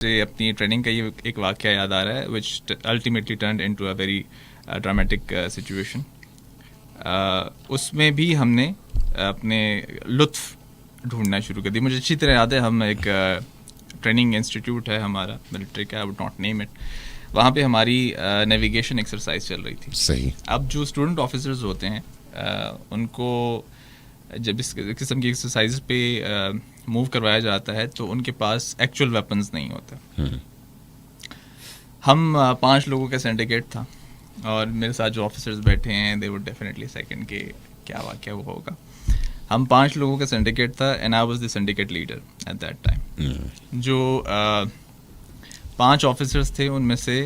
سے اپنی ٹریننگ کا یہ ایک واقعہ یاد آ رہا ہے which ultimately turned into a very dramatic situation. اس میں بھی ہم نے اپنے لطف ڈھونڈنا شروع کر دی. مجھے اچھی طرح یاد ہے, ہم ایک ٹریننگ انسٹیٹیوٹ ہے ہمارا ملٹری کا, I would not name it, وہاں پہ ہماری نیویگیشن ایکسرسائز چل رہی تھی. صحیح. اب جو اسٹوڈنٹ آفیسرز ہوتے ہیں ان کو جب اس قسم کی ایکسرسائز پہ موو کروایا جاتا ہے تو ان کے پاس ایکچوئل ویپنز نہیں ہوتے. ہم 5 لوگوں کا سینڈیکیٹ تھا اور میرے ساتھ جو آفیسرز بیٹھے ہیں دے وڈ ڈیفینیٹلی سیکنڈ کہ کیا واقعہ وہ ہوگا. ہم 5 لوگوں کا سینڈیکیٹ تھا and I was the syndicate leader at that time. جو 5 آفیسرز تھے ان میں سے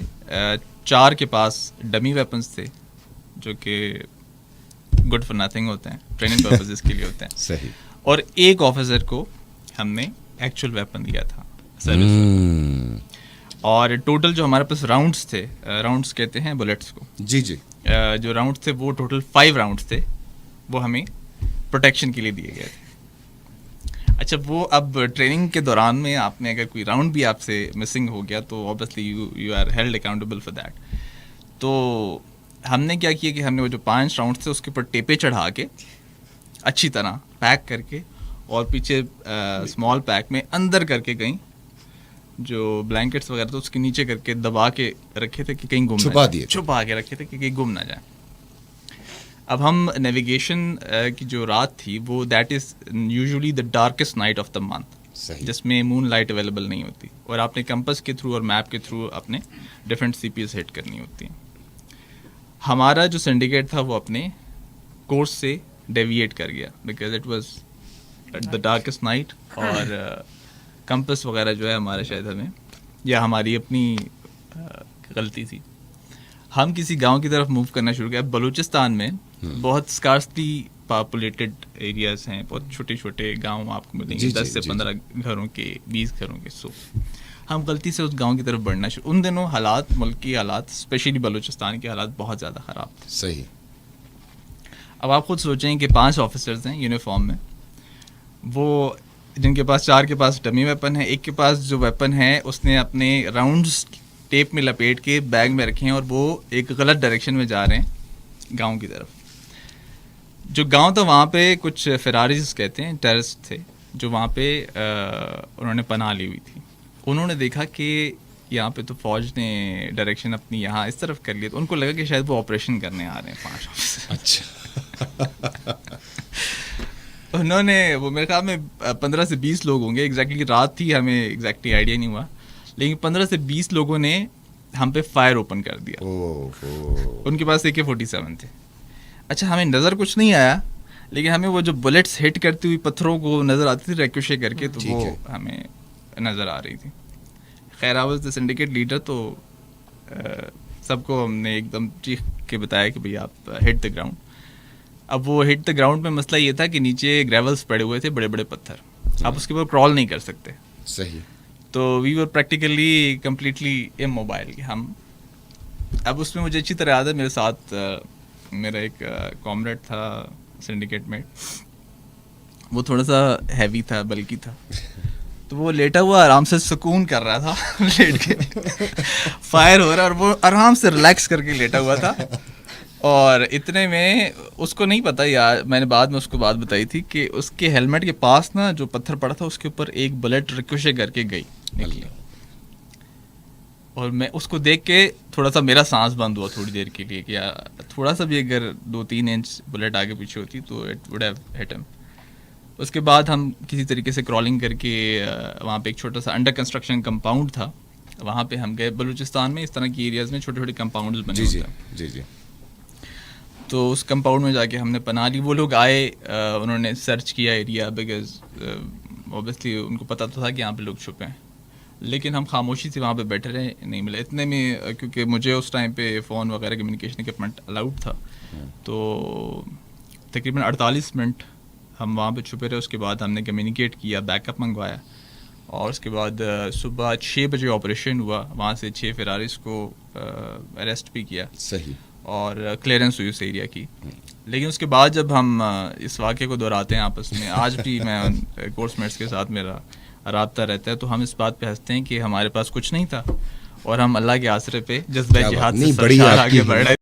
4 کے پاس ڈمی ویپنز تھے جو کہ گڈ فار نتھنگ ہوتے ہیں, ٹریننگ پرپزز کے لیے ہوتے ہیں. صحیح. اور ایک آفیسر کو ہم نے ایکچوئل ویپن دیا تھا. اور ٹوٹل جو ہمارے پاس راؤنڈس تھے, راؤنڈس کہتے ہیں بلیٹس کو, جی جی, جو راؤنڈس تھے وہ ٹوٹل 5 راؤنڈس تھے, وہ ہمیں پروٹیکشن کے لیے دیے گئے تھے. اچھا, وہ اب ٹریننگ کے دوران میں آپ نے اگر کوئی راؤنڈ بھی آپ سے مسنگ ہو گیا تو obviously you are held accountable for that. تو ہم نے کیا کیا کہ ہم نے وہ جو 5 راؤنڈ تھے اس کے اوپر ٹیپے چڑھا کے اچھی طرح پیک کر کے اور پیچھے اسمال پیک میں اندر کر کے کہیں جو بلینکٹس وغیرہ تھے اس کے نیچے کر کے دبا کے رکھے تھے کہ کہیں گم نہ جائے, چھپا کے رکھے تھے کہ کہیں گم نہ جائے. اب ہم نیویگیشن کی جو رات تھی وہ that is usually the darkest night of the month, جس میں مون لائٹ اویلیبل نہیں ہوتی اور آپ نے کمپس کے تھرو اور میپ کے تھرو اپنے ڈفرینٹ سی پی ایز ہٹ کرنی ہوتی ہیں. ہمارا جو سینڈیکیٹ تھا وہ اپنے کورس سے ڈیویٹ کر گیا because it was the darkest night, اور کمپس وغیرہ جو ہے ہمارا شاید ہمیں یا ہماری اپنی غلطی تھی. ہم کسی گاؤں کی طرف موو کرنا شروع کیا. بلوچستان میں بہت اسکارسلی پاپولیٹڈ ایریاز ہیں, بہت چھوٹے چھوٹے گاؤں آپ کو ملیں گے, 10 سے 15 گھروں کے, 20 گھروں کے. سو ہم غلطی سے اس گاؤں کی طرف بڑھنا شروع. ان دنوں حالات, ملک کی حالات, اسپیشلی بلوچستان کے حالات بہت زیادہ خراب تھے. صحیح. اب آپ خود سوچیں کہ 5 آفیسرز ہیں یونیفارم میں, وہ جن کے پاس 4 کے پاس ڈمی ویپن ہے, ایک کے پاس جو ویپن ہے اس نے اپنے راؤنڈز ٹیپ میں لپیٹ کے بیگ میں رکھے ہیں اور وہ ایک غلط ڈائریکشن میں جا رہے ہیں گاؤں کی طرف. جو گاؤں تھا وہاں پہ کچھ فراریز کہتے ہیں ٹیررسٹ تھے جو وہاں پہ انہوں نے پناہ لی ہوئی تھی. انہوں نے دیکھا کہ یہاں پہ تو فوج نے ڈائریکشن اپنی یہاں اس طرف کر لی, تو ان کو لگا کہ شاید وہ آپریشن کرنے آ رہے ہیں 5 آفیسر. اچھا. انہوں نے, وہ میرے خیال میں 15 سے 20 لوگ ہوں گے, ایگزیکٹلی رات تھی, ہمیں ایگزیکٹلی آئیڈیا نہیں ہوا, لیکن 15 سے 20 لوگوں نے ہم پہ فائر اوپن کر دیا. ان کے پاس AK-47 تھے. اچھا, ہمیں نظر کچھ نہیں آیا, لیکن ہمیں وہ جو بلٹس ہٹ کرتی ہوئی پتھروں کو نظر آتی تھی ریکوشے کر کے, تو وہ ہمیں نظر آ رہی تھی. خیر, آئی واز دا سینڈیکیٹ لیڈر, تو سب کو ہم نے ایک دم چیخ کے بتایا کہ بھئی آپ ہٹ دا گراؤنڈ. اب وہ ہٹ دا گراؤنڈ میں مسئلہ یہ تھا کہ نیچے گریولس پڑے ہوئے تھے, بڑے بڑے پتھر, آپ اس کے اوپر کرال نہیں کر سکتے. صحیح. تو وی ور پریکٹیکلی کمپلیٹلی اموبائل. ہم اب اس میں مجھے اچھی طرح یاد ہے, میرے ساتھ میرا ایک کامریڈ تھا سنڈیکیٹ میٹ, وہ تھوڑا سا ہیوی تھا, بلکی تھا, تو وہ لیٹا ہوا آرام سے سکون کر رہا تھا لیٹ کے, فائر ہو رہا ہے اور وہ آرام سے ریلیکس کر کے لیٹا ہوا تھا. اور اتنے میں اس کو نہیں پتا, یا میں نے بعد میں اس کو بات بتائی تھی کہ اس کے ہیلمٹ کے پاس نا جو پتھر پڑا تھا اس کے اوپر ایک بلٹ ریکوشے کر کے گئی نکلی, اور میں اس کو دیکھ کے تھوڑا سا میرا سانس بند ہوا تھوڑی دیر کے لیے کہ تھوڑا سا بھی اگر 2-3 انچ بلٹ آگے پیچھے ہوتی تو اٹ وڈ ہیو ہٹ ہم. اس کے بعد ہم کسی طریقے سے کرالنگ کر کے وہاں پہ ایک چھوٹا سا انڈر کنسٹرکشن کمپاؤنڈ تھا, وہاں پہ ہم گئے. بلوچستان میں اس طرح کی ایریاز میں چھوٹے چھوٹے کمپاؤنڈز بنے ہوتے ہیں. جی جی. تو اس کمپاؤنڈ میں جا کے ہم نے پناہ لی. وہ لوگ آئے, انہوں نے سرچ کیا ایریا, بیکاز اوبیسلی ان کو پتہ تو تھا کہ یہاں پہ لوگ چھپے ہیں, لیکن ہم خاموشی سے وہاں پہ بیٹھے رہے, نہیں ملے. اتنے میں کیونکہ مجھے اس ٹائم پہ فون وغیرہ کمیونیکیشن اکوپمنٹ الاؤڈ تھا, تو تقریباً 48 منٹ ہم وہاں پہ چھپے رہے. اس کے بعد ہم نے کمیونیکیٹ کیا, بیک اپ منگوایا, اور اس کے بعد صبح 6 بجے آپریشن ہوا. وہاں سے 6 فراریز کو اریسٹ بھی کیا. صحیح. اور کلیئرنس ہوئی اس ایریا کی. لیکن اس کے بعد جب ہم اس واقعے کو دہراتے ہیں آپس میں, آج بھی میں کورس میٹس کے ساتھ میرا رابطہ رہتا ہے تو ہم اس بات پہ ہنستے ہیں کہ ہمارے پاس کچھ نہیں تھا اور ہم اللہ کے آسرے پہ جذبہ کیا بات، جہاد سے نہیں، بڑی سرشار آپ کی آگے بڑھ رہے